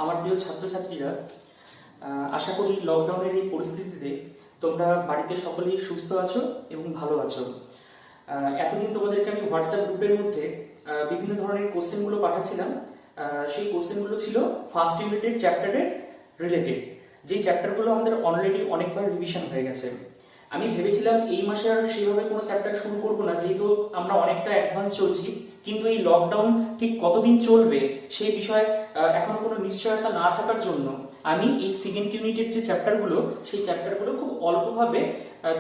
আমার প্রিয় ছাত্রছাত্রীরা, আশা করি লকডাউনের এই পরিস্থিতিতে তোমরা বাড়িতে সকলেই সুস্থ আছো এবং ভালো আছো। এতদিন তোমাদেরকে আমি হোয়াটসঅ্যাপ গ্রুপের মধ্যে বিভিন্ন ধরনের কোশ্চেনগুলো পাঠাচ্ছিলাম। সেই কোশ্চেনগুলো ছিল ফার্স্ট ইউনিটের চ্যাপ্টারের রিলেটেড, যেই চ্যাপ্টারগুলো আমাদের অলরেডি অনেকবার রিভিশন হয়ে গেছে। আমি ভেবেছিলাম এই মাসে আর সেইভাবে কোনো চ্যাপ্টার শুরু করবো না, যেহেতু আমরা অনেকটা অ্যাডভান্স চলছি। কিন্তু এই লকডাউন ঠিক কতদিন চলবে সেই বিষয়ে এখনো কোনো নিশ্চয়তা না থাকার জন্য আমি এই সেকেন্ড ইউনিটের যে চ্যাপ্টারগুলো, সেই চ্যাপ্টারগুলো খুব অল্পভাবে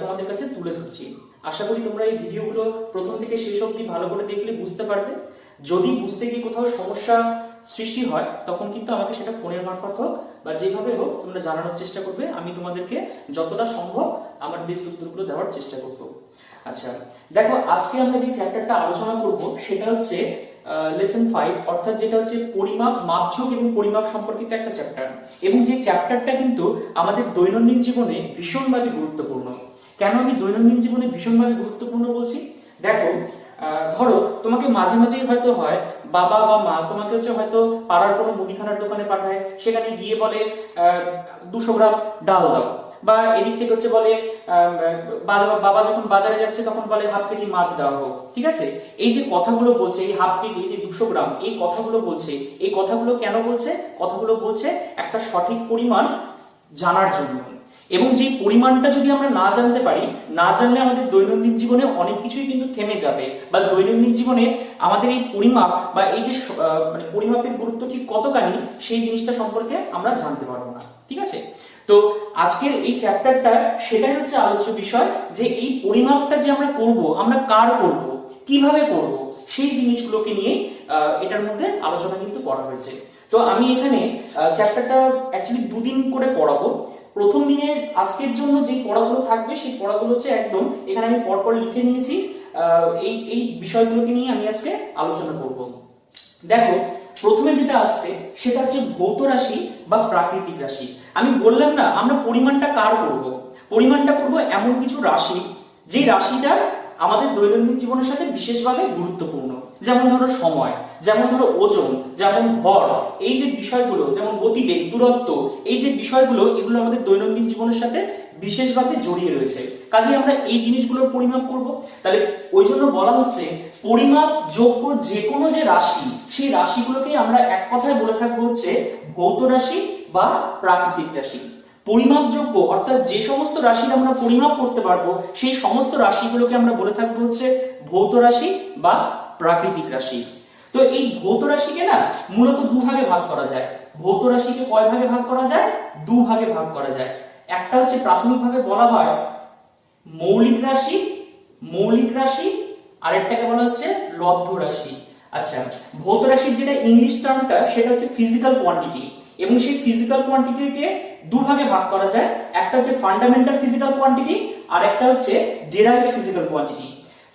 তোমাদের কাছে তুলে ধরছি। আশা করি তোমরা এই ভিডিওগুলো প্রথম থেকে শেষ অবধি ভালো করে দেখলে বুঝতে পারবে। যদি বুঝতে গিয়ে কোথাও সমস্যা সৃষ্টি হয় তখন কিন্তু আমাকে সেটা ফোনের মারফত হোক বা যেভাবে হোক তোমরা জানানোর চেষ্টা করবে। আমি তোমাদেরকে যতটা সম্ভব আমার বেস্ট উত্তরগুলো দেওয়ার চেষ্টা করব। আচ্ছা দেখো, আজকে আমরা যে চ্যাপ্টারটা আলোচনা করব সেটা হচ্ছে লেসন 5, অর্থাৎ যেটা হচ্ছে পরিমাপ, মাপঝোঁক এবং পরিমাপ সম্পর্কিত একটা চ্যাপ্টার। এবং যে চ্যাপ্টারটা কিন্তু আমাদের দৈনন্দিন জীবনে ভীষণভাবে গুরুত্বপূর্ণ। কেন আমি দৈনন্দিন জীবনে ভীষণভাবে গুরুত্বপূর্ণ বলছি? দেখো, ধরো তোমাকে মাঝে মাঝেই হয়তো হয় বাবা বা মা তোমাকে হয়তো পাড়ার কোনো মুদিখানার দোকানে পাঠায়, সেখানে গিয়ে বলে 200 গ্রাম ডাল দাও, বা এদিক থেকে বলে বাবা যখন বাজারে যাচ্ছে তখন বলে হাফ কেজি মাছ দেওয়া হোক। ঠিক আছে, এই যে কথাগুলো বলছে, এই হাফ কেজি, এই যে 200 গ্রাম, এই কথাগুলো বলছে, এই কথাগুলো কেন বলছে? কথাগুলো বলছে একটা সঠিক পরিমাণ জানার জন্য। এবং যে পরিমাণটা যদি আমরা না জানতে পারি, না জানলে আমাদের দৈনন্দিন জীবনে অনেক কিছুই কিন্তু থেমে যাবে, বা দৈনন্দিন জীবনে আমাদের এই পরিমাপ বা এই যে মানে পরিমাপের গুরুত্ব ঠিক কতখানি সেই জিনিসটা সম্পর্কে আমরা জানতে পারবো না। ঠিক আছে, তো আজকের এই চ্যাপ্টারটা সেটাই হচ্ছে আলোচ্য বিষয়, যে এই পরিমাপটা যে আমরা করব, আমরা কার করব, কিভাবে করব, সেই জিনিসগুলোকে নিয়ে এটার মধ্যে আলোচনা কিন্তু করা হয়েছে। তো আমি এখানে চ্যাপ্টারটা অ্যাকচুয়ালি 2 দিন করে পড়াবো। প্রথম দিনে আজকের জন্য যে পড়াগুলো থাকবে সেই পড়াগুলো হচ্ছে একদম এখানে আমি পরপর লিখে নিয়েছি। এই বিষয়গুলোকে নিয়ে আমি আজকে আলোচনা করব। দেখো, প্রথমে যেটা আসছে সেটা হচ্ছে ভৌত রাশি বা প্রাকৃতিক রাশি। আমি বললাম না, আমরা পরিমাণটা কার করব? পরিমাণটা করব এমন কিছু রাশি, যে রাশিটা আমাদের দৈনন্দিন জীবনের সাথে বিশেষভাবে গুরুত্বপূর্ণ। যেমন ধরো সময়, যেমন ধরো ওজন, যেমন ভর, এই যে বিষয়গুলো, যেমন গতিবেগ, দূরত্ব, এই যে বিষয়গুলো, এগুলো আমাদের দৈনন্দিন জীবনের সাথে বিশেষভাবে জড়িয়ে রয়েছে। কাজে আমরা এই জিনিসগুলোর পরিমাপ করব। তাহলে ওই জন্য বলা হচ্ছে পরিমাপ যোগ্য যে কোনো যে রাশি, সেই রাশিগুলোকে আমরা এক কথায় বলে থাকবো হচ্ছে ভৌত রাশি বা প্রাকৃতিক রাশি। পরিমাপযোগ্য অর্থাৎ যে সমস্ত রাশি আমরা পরিমাপ করতে পারবো, সেই সমস্ত রাশিগুলোকে আমরা বলে থাকবো হচ্ছে ভৌত রাশি বা প্রাকৃতিক রাশি। তো এই ভৌত রাশিকে না মূলত 2 ভাগে ভাগ করা যায়। ভৌত রাশিকে কয় ভাগে ভাগ করা যায়? 2 ভাগে ভাগ করা যায়। একটা হচ্ছে প্রাথমিকভাবে বলা হয় মৌলিক রাশি, মৌলিক রাশি, আরেকটাকে বলা হচ্ছে লব্ধ রাশি। আচ্ছা, ভৌত রাশির যেটা ইংলিশ টার্মটা সেটা হচ্ছে ফিজিক্যাল কোয়ান্টিটি, এবং সেই ফিজিক্যাল কোয়ান্টিটিকে 2 ভাগে ভাগ করা যায়। একটা হচ্ছে ফান্ডামেন্টাল ফিজিক্যাল কোয়ান্টিটি, আর একটা হচ্ছে derived physical quantity.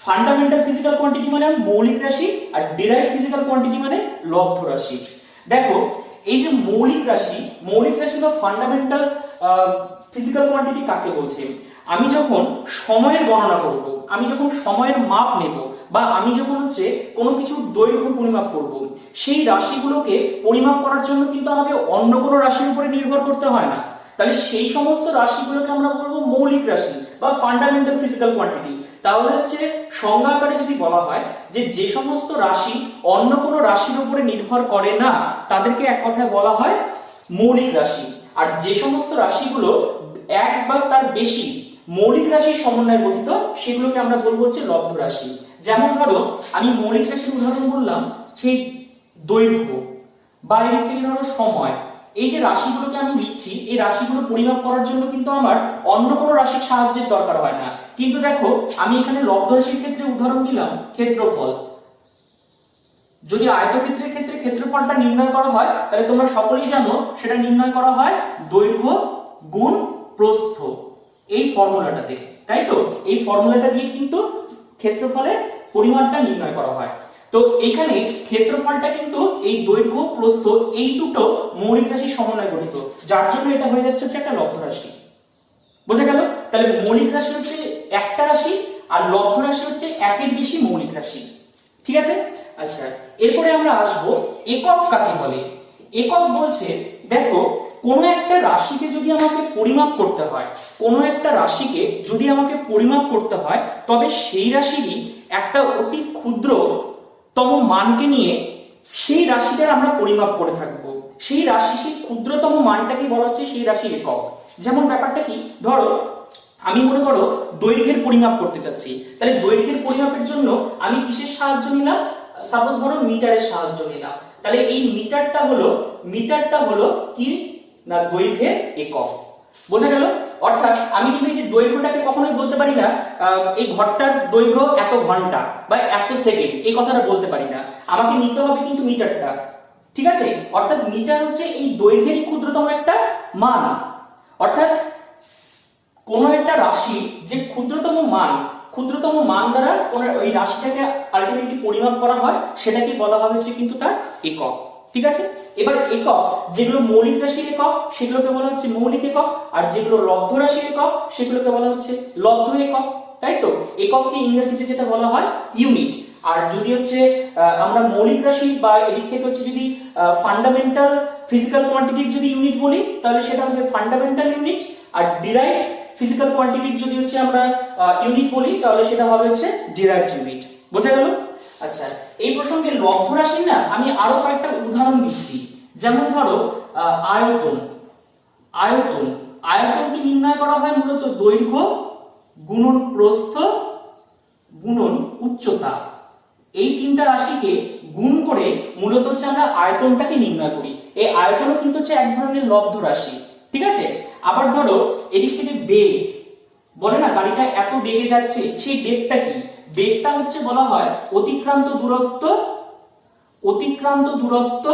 Fundamental physical quantity মানে মৌলিক রাশি, আর ডিরাইভড ফিজিক্যাল কোয়ান্টিটি মানে লব্ধ রাশি। দেখো, এই যে মৌলিক রাশি বা ফান্ডামেন্টাল ফিজিক্যাল কোয়ান্টিটি কাকে বলছে? আমি যখন সময়ের গণনা করব, আমি যখন সময়ের মাপ নেব, বা আমি যখন কোনো কিছু দৈর্ঘ্য পরিমাপ করব, সেই রাশিগুলোকে পরিমাপ করার জন্য কিন্তু আমাকে অন্য কোনো রাশির উপরে নির্ভর করতে হয় না। তাহলে সেই সমস্ত রাশিগুলোকে আমরা বলবো মৌলিক রাশি বা ফান্ডামেন্টাল ফিজিক্যাল কোয়ান্টিটি। তাহলে সংজ্ঞা আকারে যদি বলা হয় যে সমস্ত রাশি অন্য কোনো রাশির উপরে নির্ভর করে না, তাদেরকে এক কথায় বলা হয় মৌলিক রাশি। আর যে সমস্ত রাশিগুলো এক বা তার বেশি মৌলিক রাশির সমন্বয়ে গঠিত, সেগুলোকে আমরা বলবো হচ্ছে লব্ধ রাশি। যেমন ধরো, আমি মৌলিক রাশির উদাহরণ বললাম সেই দৈর্ঘ্য, বা এদিক থেকে ধরো সময়। এই যে রাশিগুলোকে আমি লিখছি, এই রাশিগুলো পরিমাপ করার জন্য কিন্তু আমার অন্য কোনো রাশির সাহায্যের দরকার হয় না। কিন্তু দেখো, আমি এখানে লব্ধ রাশির ক্ষেত্রে উদাহরণ দিলাম ক্ষেত্রফল। যদি আয়তক্ষেত্রের ক্ষেত্রে ক্ষেত্রফলটা নির্ণয় করা হয়, তাহলে তোমরা সকলেই জানো সেটা নির্ণয় করা হয় দৈর্ঘ্য গুণ প্রস্থ, এই ফর্মুলাটাতে। তাই তো, এই ফর্মুলাটা দিয়ে কিন্তু ক্ষেত্রফলের পরিমাণটা নির্ণয় করা হয়। তো এখানে ক্ষেত্রফলটা কিন্তু এই দৈর্ঘ্য প্রস্থ এই দুটো মৌলিক রাশির সমন্বয়ে গঠিত, যার জন্য এটা হয়ে যাচ্ছে একটা লব্ধ রাশি। বোঝা গেল? তাহলে মৌলিক রাশি হচ্ছে একটা রাশি, আর লব্ধ রাশি হচ্ছে একের বেশি মৌলিক রাশি। ঠিক আছে? আচ্ছা, এরপরে আমরা আসবো একক কাকে বলে। একক বলছে দেখো কোনো একটা রাশিকে যদি আমাকে পরিমাপ করতে হয়, কোনো একটা রাশিকে যদি আমাকে পরিমাপ করতে হয়, তবে সেই রাশিরই একটা অতি ক্ষুদ্রতম মানকে নিয়ে সেই রাশিটার আমরা পরিমাপ করে থাকবো। সেই রাশি, সেই ক্ষুদ্রতম মানটাকে বলা হচ্ছে সেই রাশির একক। যেমন ব্যাপারটা কি, ধরো আমি মনে করো দৈর্ঘ্যের পরিমাপ করতে চাচ্ছি, তাহলে দৈর্ঘ্যের পরিমাপের জন্য আমি কিসের সাহায্য নিলাম? সাপোজ ধরো মিটারের সাহায্য নিলাম। তাহলে এই মিটারটা হলো কি না দৈর্ঘ্যের একক। বোঝা গেল? অর্থাৎ আমি কিন্তু এই যে দৈর্ঘ্যটাকে কখনোই বলতে পারি না এই ঘরটার দৈর্ঘ্য এত ঘন্টা বা এত সেকেন্ড, এই কথাটা বলতে পারি না। আমাকে নিতে হবে কিন্তু মিটারটা, ঠিক আছে? অর্থাৎ মিটার হচ্ছে এই দৈর্ঘ্যের ক্ষুদ্রতম একটা মান। অর্থাৎ কোন একটা রাশি যে ক্ষুদ্রতম মান দ্বারা ওই রাশিটাকে আলটিমেটলি পরিমাপ করা হয়, সেটাকে বলা হবে হচ্ছে কিন্তু তার একক। ঠিক আছে? এবার একক, যেগুলো মৌলিক রাশির একক সেগুলোকে বলা হচ্ছে মৌলিক একক, আর যেগুলো লব্ধ রাশির একক সেগুলোকে বলা হচ্ছে লব্ধ একক। তাই তো? একককে ইংরেজিতে যেটা বলা হয় ইউনিট। আর যদি হচ্ছে আমরা মৌলিক রাশি বা এদিক থেকে হচ্ছে যদি ফান্ডামেন্টাল ফিজিক্যাল কোয়ান্টিটির যদি ইউনিট বলি, তাহলে সেটা হবে ফান্ডামেন্টাল ইউনিট। আর ডিরাইভড ফিজিক্যাল কোয়ান্টিটির যদি হচ্ছে আমরা ইউনিট বলি, তাহলে সেটা হবে হচ্ছে ডিরাইভড ইউনিট। বোঝা গেল? আচ্ছা, এই প্রসঙ্গে লব্ধ রাশি না আমি আরো কয়েকটা উদাহরণ দিচ্ছি। যেমন ধরো আয়তনকে নির্ণয় করা হয় মূলত দৈর্ঘ্য গুণন প্রস্থ গুণন উচ্চতা, এই তিনটা রাশিকে গুণ করে মূলত হচ্ছে আমরা আয়তনটাকে নির্ণয় করি। এই আয়তনও কিন্তু হচ্ছে এক ধরনের লব্ধ রাশি। ঠিক আছে? আবার ধরো এদিক থেকে বেগ, বলে না গাড়িটা এত বেগে যাচ্ছে, সেই বেগটা কি? বেগটা হচ্ছে বলা হয় অতিক্রান্ত দূরত্ব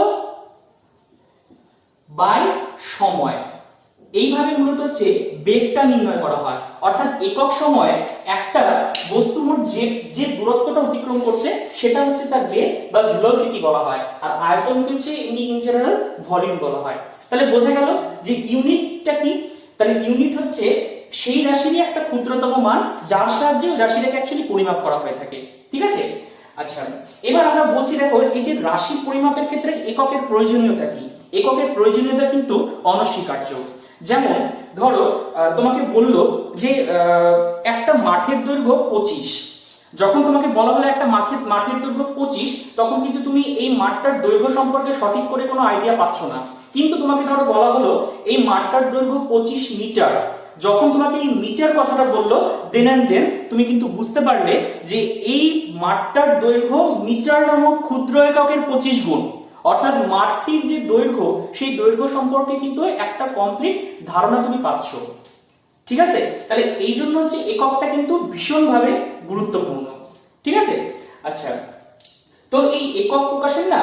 বাই সময়। এইভাবে মূলত হচ্ছে বেগটা নির্ণয় করা হয়। অর্থাৎ একক সময়ে একটা বস্তু মোট যে দূরত্বটা অতিক্রম করছে সেটা হচ্ছে তার বেগ বা ভেলোসিটি বলা হয়। আর আয়তনকে হচ্ছে ইন জেনারেল ভলিউম বলা হয়। তাহলে বোঝা গেল যে ইউনিটটা কি? তাহলে ইউনিট হচ্ছে সেই রাশিরই একটা ক্ষুদ্রতম মান, যার সাহায্যে ওই রাশিটাকে অ্যাকচুয়ালি পরিমাপ করা হয়ে থাকে। ঠিক আছে? আচ্ছা, এবার আমরা বলছি দেখো এই যে রাশি পরিমাপের ক্ষেত্রে এককের প্রয়োজনীয়তা কি? এককের প্রয়োজনীয়তা কিন্তু অনস্বীকার্য। যেমন ধরো তোমাকে বললো যে একটা মাঠের দৈর্ঘ্য 25, যখন তোমাকে বলা হলো একটা মাঠের দৈর্ঘ্য 25, তখন কিন্তু তুমি এই মাঠটার দৈর্ঘ্য সম্পর্কে সঠিক করে কোনো আইডিয়া পাচ্ছ না। কিন্তু তোমাকে ধরো বলা হলো এই মাঠটার দৈর্ঘ্য 25 মিটার, যখন তোমাকে এই মিটার কথাটা বললো দেন তুমি কিন্তু বুঝতে পারলে যে এই মাঠটার দৈর্ঘ্য মিটার নামক ক্ষুদ্র এককের 25 গুণ। অর্থাৎ মাঠটির যে দৈর্ঘ্য, সেই দৈর্ঘ্য সম্পর্কে কিন্তু একটা কমপ্লিট ধারণা তুমি পাচ্ছ। ঠিক আছে? তাহলে এই জন্য হচ্ছে এককটা কিন্তু ভীষণভাবে গুরুত্বপূর্ণ। ঠিক আছে? আচ্ছা, তো এই একক প্রকাশের না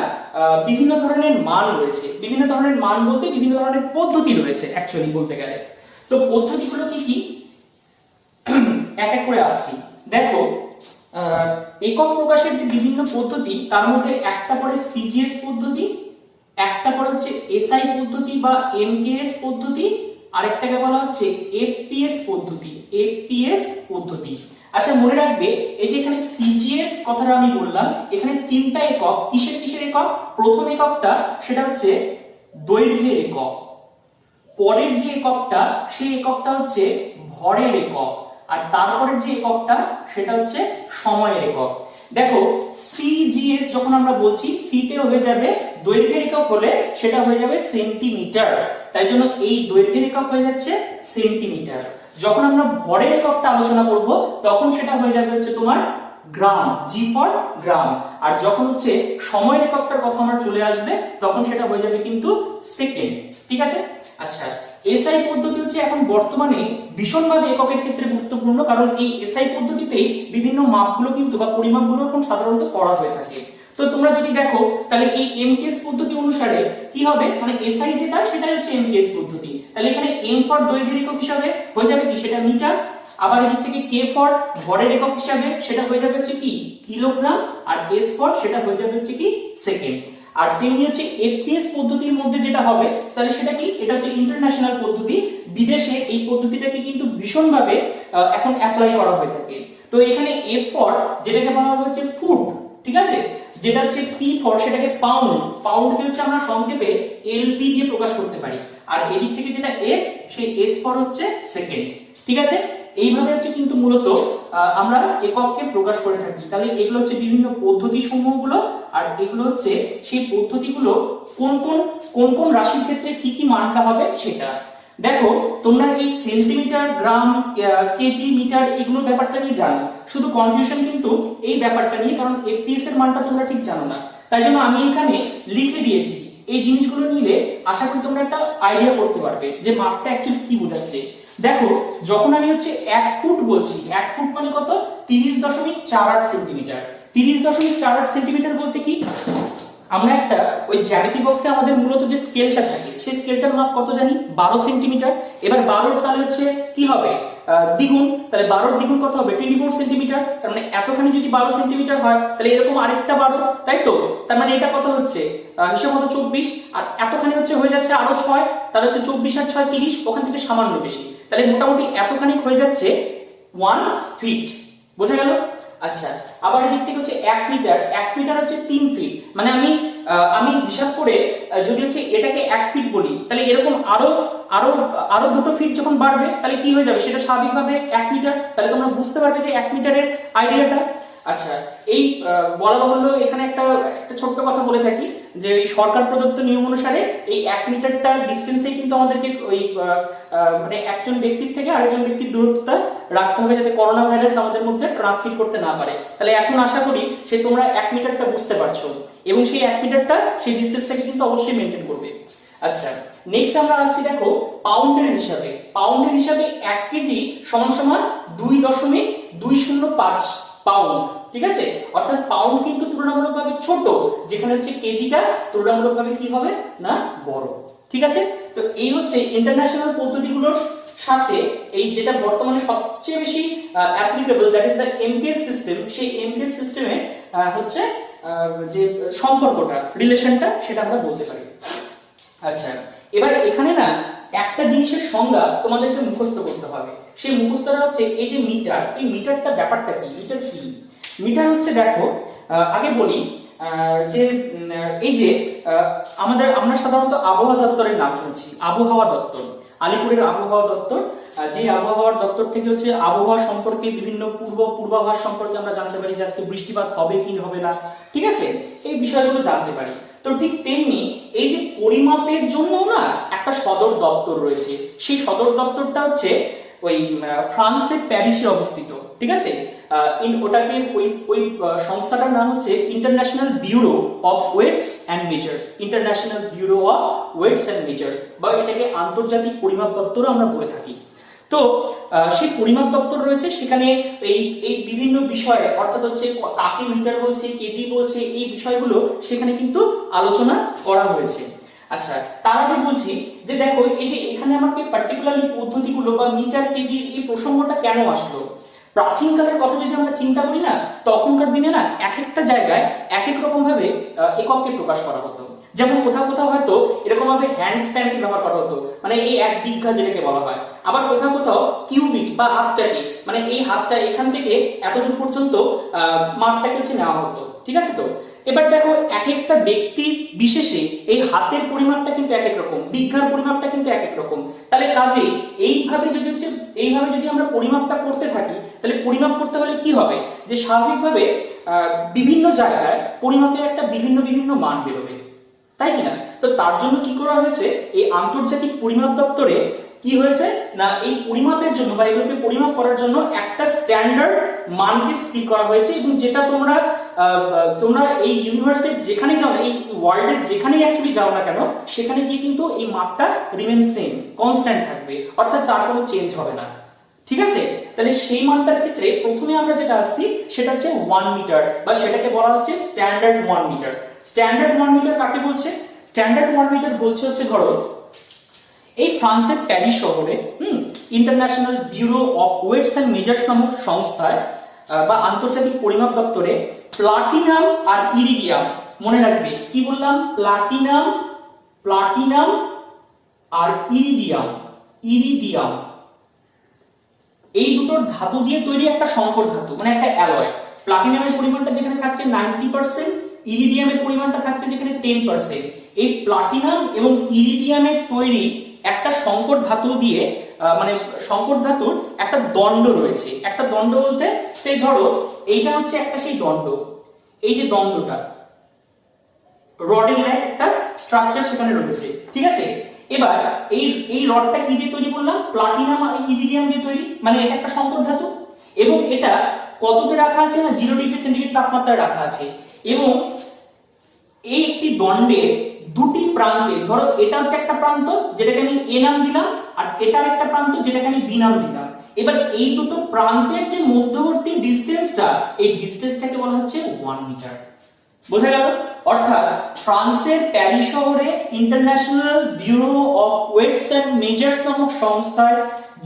বিভিন্ন ধরনের মান রয়েছে। বিভিন্ন ধরনের মান বলতে বিভিন্ন ধরনের পদ্ধতি রয়েছে অ্যাকচুয়ালি বলতে গেলে। তো পদ্ধতিগুলো কি কি এক এক করে আসছি। দেখো একক প্রকাশের যে বিভিন্ন পদ্ধতি, তার মধ্যে একটা পড়ে সিজিএস পদ্ধতি, একটা পড়ে হচ্ছে এসআই পদ্ধতি বা এমকেএস পদ্ধতি, আরেকটাকে বলা হচ্ছে এফপিএস পদ্ধতি। আচ্ছা, মনে রাখবে এই যে এখানে সিজিএস কথাটা আমি বললাম, এখানে তিনটা একক। কিসের একক? প্রথম এককটা সেটা হচ্ছে দৈর্ঘ্যের একক, পরের যে এককটা সেই এককটা হচ্ছে ভরের একক, আর তারপরের যে এককটা সেটা হচ্ছে সময়ের একক। দেখো সিজিএস যখন আমরা বলছি, সি তে হয়ে যাবে দৈর্ঘ্যের একক, হলে সেটা হয়ে যাবে সেন্টিমিটার, তাই জন্য এই দৈর্ঘ্যের একক হয়ে যাচ্ছে সেন্টিমিটার। যখন আমরা ভরের এককটা আলোচনা করব তখন সেটা হয়ে যাবে হচ্ছে তোমার গ্রাম, জি ফর গ্রাম। আর যখন হচ্ছে সময়ের এককটার কথা আমরা চলে আসবে তখন সেটা হয়ে যাবে কিন্তু সেকেন্ড। ঠিক আছে? আচ্ছা, এসআই পদ্ধতি হচ্ছে এখন বর্তমানে ভীষণভাবে এককের ক্ষেত্রে গুরুত্বপূর্ণ, কারণ এই এসআই পদ্ধতিতেই বিভিন্ন মাপগুলো কিন্তু বা পরিমাপগুলো এখন সাধারণত করা হয়ে থাকে। তো তোমরা যদি দেখো তাহলে এই এমকেএস পদ্ধতি অনুসারে কি হবে, মানে এসআই যেটা সেটাই হচ্ছে এমকেএস পদ্ধতি। তাহলে এখানে এম ফর দৈর্ঘ্যের একক হিসাবে হয়ে যাবে কি, সেটা মিটার। আবার এদিক থেকে কে ফর ভরের একক হিসাবে সেটা হয়ে যাবে হচ্ছে কি কিলোগ্রাম, আর এস ফর সেটা হয়ে যাবে হচ্ছে কি সেকেন্ড। আর তেমনি হচ্ছে এফপিএস পদ্ধতির মধ্যে যেটা হবে তাহলে সেটা কি, এটা হচ্ছে ইন্টারন্যাশনাল পদ্ধতি। বিদেশে এই পদ্ধতিটাকে কিন্তু ভীষণভাবে এখন অ্যাপ্লাই করা হয়ে থাকে। তো এখানে এফ ফর যেটাকে বলা হবে হচ্ছে ফুট। ঠিক আছে? যেটা হচ্ছে পি ফর সেটাকে পাউন্ড, পাউন্ডকে হচ্ছে আমরা সংক্ষেপে এলপি দিয়ে প্রকাশ করতে পারি। আর এদিক থেকে যেটা এস, সেই এস ফর হচ্ছে সেকেন্ড। ঠিক আছে, এইভাবে হচ্ছে কিন্তু মূলত আমরা একককে প্রকাশ করে থাকি। তাহলে এগুলো হচ্ছে বিভিন্ন পদ্ধতি সমূহগুলো, আর এগুলো হচ্ছে সেই পদ্ধতিগুলো কোন কোন কোন কোন রাশির ক্ষেত্রে কি কি মানটা হবে সেটা। দেখো তোমরা এই সেন্টিমিটার, গ্রাম, কেজি, মিটার এগুলো ব্যাপারটা নিয়ে জানো, শুধু কনফিউশন কিন্তু এই ব্যাপারটা নিয়ে, কারণ এফপিএস এর মানটা তোমরা ঠিক জানো না। তাই জন্য আমি এখানে লিখে দিয়েছি। এই জিনিসগুলো নিলে আশা করি তোমরা একটা আইডিয়া করতে পারবে যে মাপটা অ্যাকচুয়ালি কি বোঝাচ্ছে। দেখো যখন আমি হচ্ছে 1 ফুট বলছি, 1 ফুট মানে কত? 30.48 সেন্টিমিটার। 30.48 সেন্টিমিটার বলতে কি, আমরা একটা ওই জ্যামিতি বক্সে আমাদের মূলত যে স্কেলটা থাকে সেই স্কেলটার মাপ কত জানি? 12 সেন্টিমিটার। এবার 12 তাহলে হচ্ছে কি হবে? দ্বিগুণ, তাহলে 12 দ্বিগুণ কত হবে? 24 সেন্টিমিটার। তার মানে এতখানি যদি 12 সেন্টিমিটার হয় তাহলে এরকম আরেকটা 12, তাই তো? তার মানে এটা কত হচ্ছে? হিসাব মতো 24, আর এতখানি হচ্ছে হয়ে যাচ্ছে আরো 6, তাহলে হচ্ছে 24 আর 6 30, ওখান থেকে সামান্য বেশি, তাহলে মোটামুটি এতখানি হয়ে যাচ্ছে 1 ফিট। বোঝা গেল? আচ্ছা, আবার এদিক থেকে হচ্ছে 1 মিটার, 1 মিটার হচ্ছে 3 ফিট। মানে আমি হিসাব করে যদি হচ্ছে এটাকে 1 ফিট বলি, তাহলে এরকম আরো আরো আরো 2 ফিট যখন বাড়বে তাহলে কি হয়ে যাবে? সেটা স্বাভাবিকভাবে 1 মিটার। তাহলে তোমরা বুঝতে পারবে যে 1 মিটারের আইডিয়াটা। আচ্ছা, এই বলা বাহুল্য এখানে একটা ছোট্ট কথা বলে থাকি যে এই সরকার প্রদত্ত নিয়ম অনুসারে এই 1 মিটারটা ডিস্টেন্সে কিন্তু আমাদেরকে ওই মানে একজন ব্যক্তির থেকে আরেকজন ব্যক্তির দূরত্বটা রাখতে হবে, যাতে করোনা ভাইরাস আমাদের মধ্যে ট্রান্সমিট করতে না পারে। তাহলে এখন আশা করি সে তোমরা 1 মিটারটা বুঝতে পারছো, এবং সেই 1 মিটারটা সেই ডিস্টেন্সটাকে কিন্তু অবশ্যই মেনটেন করবে। আচ্ছা, নেক্সট আমরা আসছি দেখো পাউন্ডের হিসাবে। পাউন্ডের হিসাবে 1 কেজি সমান সমান 2.205 পাউন্ড। ঠিক আছে, অর্থাৎ পাউন্ড কিন্তু তুলনামূলকভাবে ছোট, যেখানে হচ্ছে কেজিটা তুলনামূলকভাবে কি হবে না বড়। ঠিক আছে, তো এই হচ্ছে ইন্টারন্যাশনাল পদ্ধতিগুলোর সাথে এই যেটা বর্তমানে সবচেয়ে বেশি applicable, that is the MKS system. সেই এমকেএস সিস্টেমে হচ্ছে যে সম্পর্কটা, রিলেশনটা, সেটা আমরা বলতে পারি। আচ্ছা, এবার এখানে না একটা জিনিসের সংজ্ঞা তোমাদেরকে মুখস্থ করতে হবে। সেই মুখস্থটা হচ্ছে এই যে মিটার, এই মিটারটা ব্যাপারটা কি? মিটার কি? মিটার হচ্ছে দেখো আগে বলি যে এই যে আমরা সাধারণত আবহাওয়া দপ্তরের নাম শুনছি, আবহাওয়া দপ্তর, আলিপুরের আবহাওয়া দপ্তর। যে আবহাওয়ার দপ্তর থেকে হচ্ছে আবহাওয়া সম্পর্কে বিভিন্ন পূর্বাভাস সম্পর্কে আমরা জানতে পারি যে আজকে বৃষ্টিপাত হবে কি হবে না। ঠিক আছে, এই বিষয়গুলো জানতে পারি। তো ঠিক তেমনি এই যে পরিমাপের জন্য না একটা সদর দপ্তর রয়েছে, সেই সদর দপ্তরটা হচ্ছে ওই ফ্রান্সের প্যারিসে অবস্থিত। ঠিক আছে, ওটাকে ওই সংস্থাটার নাম হচ্ছে international bureau of weights and measures, international bureau of weights and measures, বা এটাকে আন্তর্জাতিক পরিমাপ দপ্তরও আমরা বলে থাকি। তো সেই পরিমাপ দপ্তর রয়েছে, সেখানে এই বিভিন্ন বিষয়ে, অর্থাৎ হচ্ছে কাকে মিটার বলছে, কেজি বলছে, এই বিষয়গুলো সেখানে কিন্তু আলোচনা করা হয়েছে। আচ্ছা, তার আগে বলছি যে দেখো এই যে এখানে আমাকে পার্টিকুলারলি পদ্ধতিগুলো বা মিটার, কেজি, এই প্রসঙ্গটা কেন আসলো? প্রাচীনকালের কথা যদি আমরা চিন্তা করি না, তখনকার দিনে না এক একটা জায়গায় এক এক রকম ভাবে একককে প্রকাশ করা হতো। যেমন কোথাও কোথাও হয়তো এরকম ভাবে হ্যান্ড স্প্যানকে ব্যবহার করা হতো, মানে এই 1 বিঘা যেটাকে বলা হয়। আবার কোথাও কোথাও কিউবিক বা হাতটাকে, মানে এই হাতটা এখান থেকে এতদূর পর্যন্ত মাপটাকে হচ্ছে নেওয়া হতো। ঠিক আছে, তো এবার দেখো এক একটা ব্যক্তি বিশেষে এই হাতের পরিমাপটা কিন্তু এক এক রকম, বিঘার পরিমাপটা কিন্তু এক এক রকম। তাহলে কাজে এইভাবে যদি আমরা পরিমাপটা করতে থাকি, তাহলে পরিমাপ করতে হলে কি হবে? যে স্বাভাবিকভাবে বিভিন্ন জায়গায় পরিমাপের একটা বিভিন্ন মান বেরোবে, তাই কিনা? তো তার জন্য কি করা হয়েছে, এই আন্তর্জাতিক পরিমাপ দপ্তরে কি হয়েছে না, এই পরিমাপের জন্য বা এগুলোকে পরিমাপ করার জন্য একটা স্ট্যান্ডার্ড মানকে স্থির করা হয়েছে, এবং যেটা তোমরা এই ইউনিভার্সের যেখানেই যাও না, এই ওয়ার্ল্ডের যেখানেই অ্যাকচুয়ালি যাও না কেন, সেখানে গিয়ে কিন্তু এই মাপটা রিমেন সেম, কনস্ট্যান্ট থাকবে, অর্থাৎ তার কোনো চেঞ্জ হবে না। ঠিক আছে, তাহলে সেই মানটার ক্ষেত্রে প্রথমে আমরা যেটা আসছি সেটা হচ্ছে 1 মিটার, বা সেটাকে বলা হচ্ছে স্ট্যান্ডার্ড 1 মিটার। স্ট্যান্ডার্ড 1 মিটার কাকে বলছে? স্ট্যান্ডার্ড 1 মিটার বলছে হচ্ছে ধরো এই ফ্রান্সের প্যারিস শহরে international bureau of weights and measures নামক সংস্থায় বা আন্তর্জাতিক পরিমাপ দপ্তরে প্লাটিনাম আর ইরিডিয়াম, মনে রাখবে কি বললাম, প্লাটিনাম আর ইরিডিয়াম এই দুটোর ধাতু দিয়ে তৈরি একটা সংকর ধাতু, মানে একটা অ্যালয়। প্লাটিনামের পরিমাণটা যেখানে থাকছে 90%, ইরিডিয়ামের পরিমাণটা থাকছে যেখানে 10%। এই প্লাটিনাম এবং ইরিডিয়ামের তৈরি একটা সংকর ধাতু দিয়ে মানে সংকর ধাতুর একটা দণ্ড রয়েছে। একটা দণ্ড বলতে সেই ধরো এইটা হচ্ছে একটা সেই দণ্ড, এই যে দণ্ডটা রডের একটা স্ট্রাকচার সেখানে রয়েছে, ঠিক আছে। এবার এই রডটা কি দিয়ে তৈরি করলাম, প্লাটিনাম আর ইরিডিয়াম দিয়ে তৈরি, মানে এটা একটা সংকর ধাতু এবং এটা কততে রাখা আছে না 0 ডিগ্রি সেন্টিগ্রেড তাপমাত্রায় রাখা আছে। এবং এই একটি দণ্ডের দুটি প্রান্তে, ধরো এটা হচ্ছে একটা প্রান্ত যেটাকে আমি এ নাম দিলাম আর এটার একটা প্রান্ত যেটাকে আমি বি নাম দিলাম। এবার এই দুটো প্রান্তের যে মধ্যবর্তী ডিসটেন্সটা, এই ডিসটেন্সটাকে বলা হচ্ছে 1 মিটার। বোঝা গেল? অর্থাৎ ফ্রান্সের প্যারিস শহরে international bureau of weights and measures নামক সংস্থায়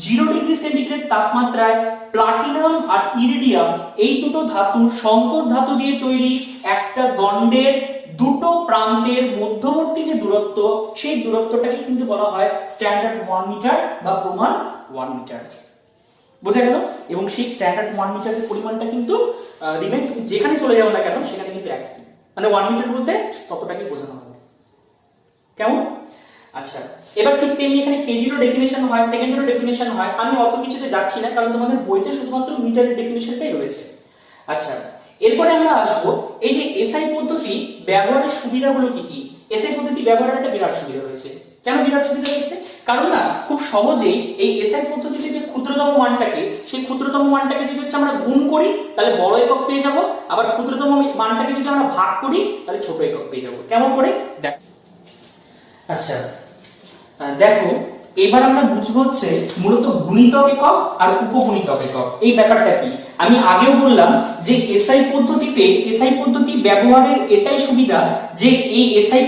0 ডিগ্রি সেন্টিগ্রেড তাপমাত্রায় প্লাটিনাম আর ইরিডিয়াম এই দুটো ধাতু সংকর ধাতু দিয়ে তৈরি একটা দণ্ডের দুটো প্রান্তের মধ্যবর্তী যে দূরত্ব, সেই দূরত্বটাকে কিন্তু বলা হয় স্ট্যান্ডার্ড 1 মিটার বা প্রমাণ 1 মিটার। বোঝা গেল? এবং সেই স্ট্যান্ডার্ড 1 মিটারের পরিমাণটা কিন্তু দেখবেন যেখানে চলে যাবে না কেন সেখানে কিন্তু একই, মানে 1 মিটার বলতে ততটাকে বোঝানো হবে। কেমন? আচ্ছা, এবার ঠিক তেমনি এখানে কেজিরও ডেফিনিশন হয়, সেকেন্ডেরও ডেফিনিশন হয়। আমি অত কিছুতে যাচ্ছি না কারণ তোমাদের বইতে শুধুমাত্র মিটারের ডেফিনিশনটাই রয়েছে। আচ্ছা, এরপরে আমরা আসবো এই যে এসআই পদ্ধতি ব্যবহারের সুবিধাগুলো কি কি। এসআই পদ্ধতি ব্যবহারের একটা বিরাট সুবিধা রয়েছে। কেন বিরাট সুবিধা রয়েছে? কারণ না খুব সহজেই এই এসআই পদ্ধতিতে যে ক্ষুদ্রতম মানটাকে, সেই ক্ষুদ্রতম মানটাকে যদি হচ্ছে আমরা গুণ করি তাহলে বড় একক পেয়ে যাব, আবার ক্ষুদ্রতম মানটাকে যদি আমরা ভাগ করি তাহলে ছোট একক পেয়ে যাব। কেমন করে দেখ। আচ্ছা দেখো, এবার আমরা বুঝবো হচ্ছে মূলত গুণিতক একক আর উপগুণিতক একক, এই ব্যাপারটা কি। আমি আগেও বললাম যে এসআই পদ্ধতি ব্যবহারের এটাই সুবিধা যে এই এসআই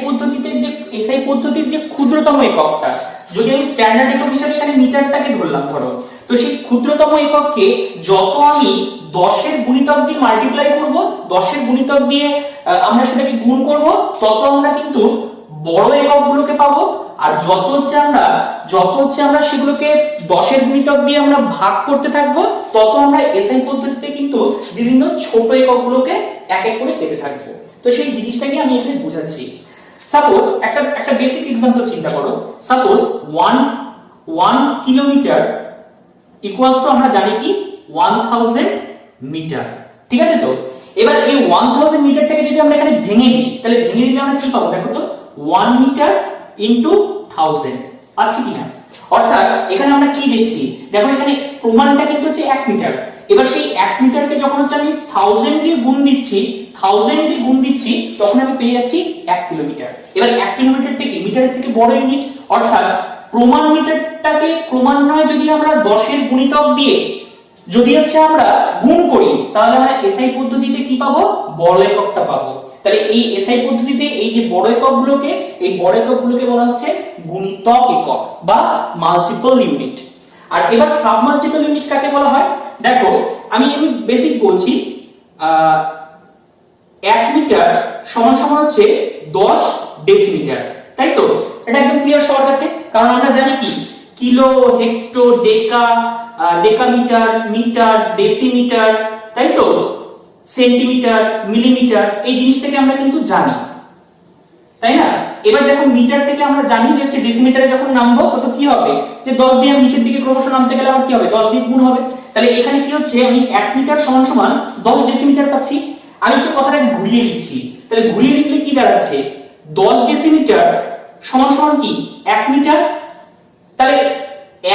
পদ্ধতির যে ক্ষুদ্রতম এককটা, যদি আমি স্ট্যান্ডার্ড একক হিসেবে এখানে মিটারটাকে ধরলাম ধরো, তো সেই ক্ষুদ্রতম একককে যত আমি 10 এর গুণিতক দিয়ে মাল্টিপ্লাই করব, 10 এর গুণিতক দিয়ে আমরা সেটাকে গুণ করব, তত আমরা কিন্তু বড় এককগুলোকে পাবো। আর যত হচ্ছে আমরা সেগুলোকে 10 এর গুণিতক দিয়ে আমরা ভাগ করতে থাকবো, তত আমরা এসআই পদ্ধতিতে কিন্তু বিভিন্ন ছোট এককগুলোকে এক এক করে পেতে থাকবো। তো সেই জিনিসটাকে আমি এখানে বোঝাচ্ছি। সাপোজ একটা বেসিক एग्जांपल চিন্তা করো। সাপোজ 1 কিলোমিটার ইকুয়ালস টু আমরা জানি কি 1000 মিটার, ঠিক আছে। তো এবার এই 1000 মিটারটাকে যদি আমরা এখানে ভেঙে দিই, তাহলে ভেঙে দিলে আমরা কি পাবো দেখো তো, 1 মিটার ইনটু 1000 পাচ্ছি কিনা। অর্থাৎ এখানে আমরা কি দেখছি দেখো, এখানে প্রমাণটা কিন্তু হচ্ছে 1 মিটার। এবার সেই 1 মিটারকে যখন হচ্ছে আমি 1000 দিয়ে গুণ দিচ্ছি তখন আমি পেয়ে যাচ্ছি 1 কিলোমিটার। এবার 1 কিলোমিটারটা কি মিটারের থেকে বড় ইউনিট, অর্থাৎ প্রমাণ মিটারটাকে ক্রমান্বয়ে যদি আমরা 10 এর গুণিতক দিয়ে যদি হচ্ছে আমরা গুণ করি তাহলে আমরা এসআই পদ্ধতিতে কি পাবো, বড় এককটা পাবো। তাহলে এই এসআই পদ্ধতিতে এই যে বড় এককগুলোকে বলা হচ্ছে গুণিতক একক বা মাল্টিপল ইউনিট। আর এবার সাব মাল্টিপল ইউনিট কাকে বলা হয় দেখো, আমি বেসিক বলছি। 1 মিটার সমান সমান হচ্ছে 10 ডেসিমিটার, তাই তো? এটা একদম ক্লিয়ার সবার কাছে, কারণ আমরা জানি কি kilo, hecto, decametre, metre, decimetre, তাই তো, সেন্টিমিটার, মিলিমিটার, এই জিনিসটাকে আমরা কিন্তু জানি, তাই না। এবার দেখো মিটার থেকে আমরা জানি যে হচ্ছে ডেসিমিটারে যখন নামবো তত কি হবে, যে 10 দিয়ে নিচের দিকে ক্রমশ নামতে গেলে আমার কি হবে, 10 দিয়ে গুণ হবে। তাহলে এখানে কি হচ্ছে, আমি 1 মিটার সমান সমান 10 ডেসিমিটার পাচ্ছি। আমি একটু কথাটাকে ঘুরিয়ে লিখছি, তাহলে ঘুরিয়ে লিখলে কি দাঁড়াচ্ছে, 10 ডেসিমিটার সমান সমান কি 1 মিটার। তাহলে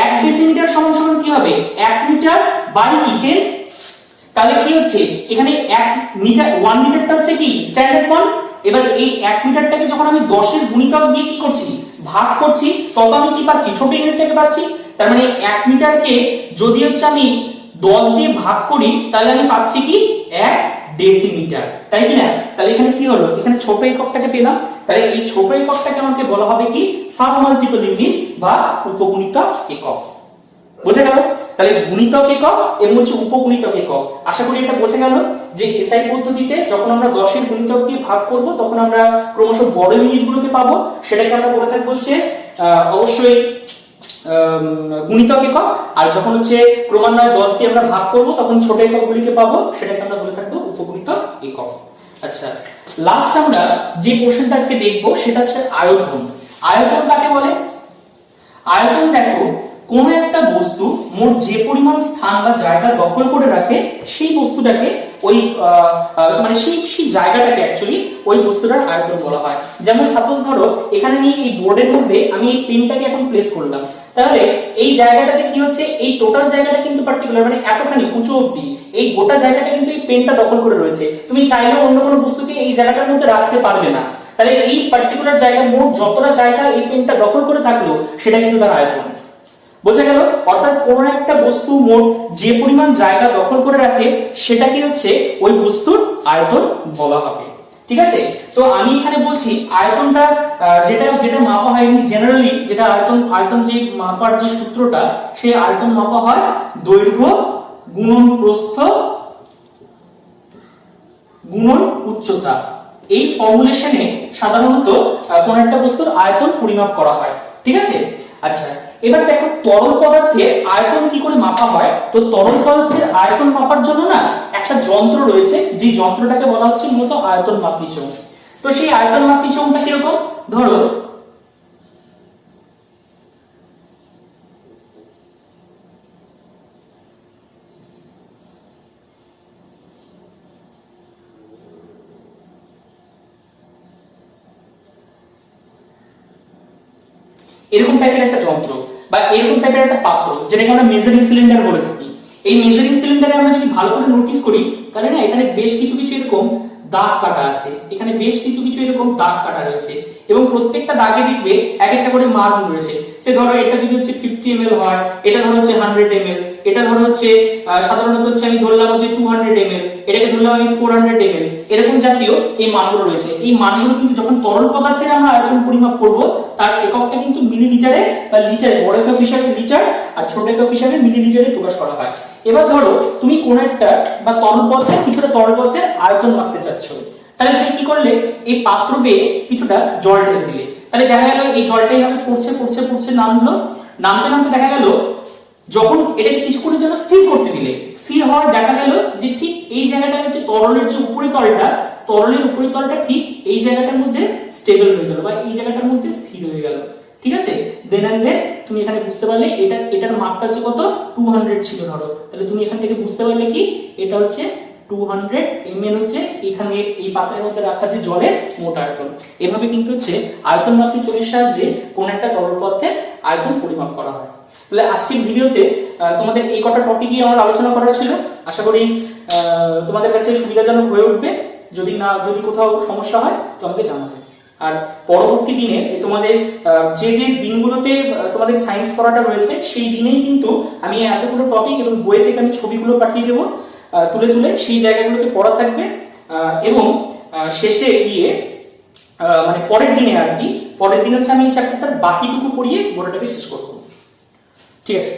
1 ডেসিমিটার সমান সমান কি হবে, 1 মিটার বাই কি 10। তাহলে কি হচ্ছে এখানে 1 মিটারটা হচ্ছে কি স্ট্যান্ডার্ড মান। এবার এই 1 মিটারটাকে যখন আমি 10 এর গুণিতক দিয়ে কি করছি, ভাগ করছি, তত আমি কি পাচ্ছি, ছোট ইউনিটটাকে পাচ্ছি। তার মানে 1 মিটারকে যদি হচ্ছে আমি 10 দিয়ে ভাগ করি তাহলে আমি পাচ্ছি কি 1 ডেসিমিটার, তাই কি না। তাহলে এখানে কি হলো, এখানে ছোট এককটাকে পেলাম। তাহলে এই ছোট এককটাকে আমাকে বলা হবে কি সাব মাল্টিপল ইউনিট বা উপগুণিতক একক। বোঝা গেল? তাহলে গুণিতক একক এবং হচ্ছে উপগুণিতক একক। আশা করি এটা বোঝা গেল যে এসআই পদ্ধতিতে যখন আমরা 10 এর গুণিতক দিয়ে ভাগ করব তখন আমরা ক্রমশ বড় ইউনিটগুলোকে পাবো, সেটাকে আমরা বলে থাকবো হচ্ছে অবশ্যই গুণিতক একক। আর যখন হচ্ছে ক্রমান্বয়ে 10 দিয়ে আমরা ভাগ করব তখন ছোট এককগুলিকে পাবো, সেটাকে আমরা বলে থাকবো উপগুণিতক একক। আচ্ছা, লাস্ট আমরা যে কোশ্চেনটা আজকে দেখবো সেটা হচ্ছে আয়তন। আয়তন কাকে বলে? আয়তন দেখো কোন একটা বস্তু মোট যে পরিমাণ স্থান বা জায়গা দখল করে রাখে সেই বস্তুটাকে ওই মানে সেই জায়গাটাকে অ্যাকচুয়ালি ওই বস্তুটার আয়তন বলা হয়। যেমন সাপোজ ধরো এখানে আমি এই বোর্ডের মধ্যে আমি এই পেনটাকে এখন প্লেস করলাম, তাহলে এই জায়গাটাতে কি হচ্ছে, এই টোটাল জায়গাটা কিন্তু পার্টিকুলার মানে এতখানি উঁচু অবধি এই গোটা জায়গাটা কিন্তু এই পেনটা দখল করে রয়েছে। তুমি চাইলেও অন্য কোনো বস্তুকে এই জায়গাটার মধ্যে রাখতে পারবে না। তাহলে এই পার্টিকুলার জায়গা মোট যতটা জায়গা এই পেনটা দখল করে থাকলো সেটা কিন্তু তার আয়তন। বোঝা গেল? অর্থাৎ কোন একটা বস্তু মোট যে পরিমাণ জায়গা দখল করে রাখে সেটা কি হচ্ছে ওই বস্তুর আয়তন বলা হবে। ঠিক আছে? তো আমি এখানে বলছি আয়তনটা যেটা যেটা মাপা হয় এমনি জেনারেলি যেটা আয়তন যে মাপার যে সূত্রটা, সেই আয়তন মাপা হয় দৈর্ঘ্য গুণন প্রস্থ গুণন উচ্চতা। এই ফর্মুলেশনে সাধারণত কোন একটা বস্তুর আয়তন পরিমাপ করা হয়। ঠিক আছে? আচ্ছা, এবার দেখো তরল পদার্থের আয়তন কি করে মাপা হয়। তো তরল পদার্থের আয়তন মাপার জন্য না একটা যন্ত্র রয়েছে, যে যন্ত্রটাকে বলা হচ্ছে মূলত আয়তন মাপনী চোঙ। তো সেই আয়তন মাপনী চোঙটা কিরকম, ধরো এরকম টাইপের একটা যন্ত্র বা এরকম টাইপের একটা পাত্র, যেটাকে আমরা মেজারিং সিলিন্ডার বলে থাকি। এই মেজারিং সিলিন্ডারে আমরা যদি ভালো করে নোটিস করি তাহলে না এখানে বেশ কিছু এরকম দাগ কাটা আছে, এখানে বেশ কিছু এরকম দাগ কাটা রয়েছে এবং প্রত্যেকটা দাগে দেখবে এক একটা করে মান রয়েছে। সে ধরো এটা যদি হচ্ছে 50 ml হয়, এটা ধরো হচ্ছে 100 ml, এটা ধরো হচ্ছে সাধারণত হচ্ছে আমি ধরলাম হচ্ছে 200 ml, এটাকে ধরলাম আমি 400 ml, এরকম জাতীয় এই মানগুলো রয়েছে। এই মানগুলো কিন্তু যখন তরল পদার্থের আমরা আয়তন পরিমাপ করব তার এককটা কিন্তু মিলিলিটারে বা লিটারে, বড় একক হিসাবে লিটার আর ছোট একক হিসাবে মিলিলিটারে প্রকাশ করা হয়। এবার ধরো তুমি কোন একটা বা তরল পদার্থের কিছুটা তরল পদার্থের আয়তন মাপতে চাচ্ছ, তাহলে তুমি কি করলে এই পাত্র বেয়ে কিছুটা জল ঢেলে দিলে, তাহলে দেখা গেল এই জলটা এইভাবে পড়ছে নামলো, নামতে দেখা গেল যখন এটাকে কিছুক্ষণের জন্য স্থির করতে দিলে, স্থির হওয়ার দেখা গেল যে ঠিক এই জায়গাটা হচ্ছে তরলের যে উপরিতলটা, তরলের উপরিতলটা ঠিক এই জায়গাটার মধ্যে স্টেবল হয়ে গেল বা এই জায়গাটার মধ্যে স্থির হয়ে গেল। ঠিক আছে? দেন তুমি এখানে বুঝতে পারলে এটার মাপটা হচ্ছে কত, 200 ছিল ধরো, তাহলে তুমি এখান থেকে বুঝতে পারলে কি এটা হচ্ছে 200 ml হচ্ছে এখানে এই পাত্রের মধ্যে রাখা যে জলের মোট আয়তন। এভাবে কিন্তু হচ্ছে আয়তন মাপনী চোঙের সাহায্যে কোন একটা তরল পদার্থের আয়তন পরিমাপ করা হয়। তাহলে আজকের ভিডিওতে তোমাদের এই কটা টপিকই আমার আলোচনা করা ছিল। আশা করি তোমাদের কাছে সুবিধাজনক হয়ে উঠবে। যদি কোথাও সমস্যা হয় তো আমাকে জানাবে। আর পরবর্তী দিনে তোমাদের যে দিনগুলোতে তোমাদের সায়েন্স পড়াটা রয়েছে সেই দিনেই কিন্তু আমি এতগুলো টপিক এবং বই থেকে আমি ছবিগুলো পাঠিয়ে দেবো তুলে সেই জায়গাগুলোতে পড়া থাকবে এবং শেষে গিয়ে মানে পরের দিনে আর কি, পরের দিন হচ্ছে আমি এই চ্যাপ্টারটার বাকিটুকু পড়িয়ে গোটাটাকে শেষ করবো। ঠিক আছে?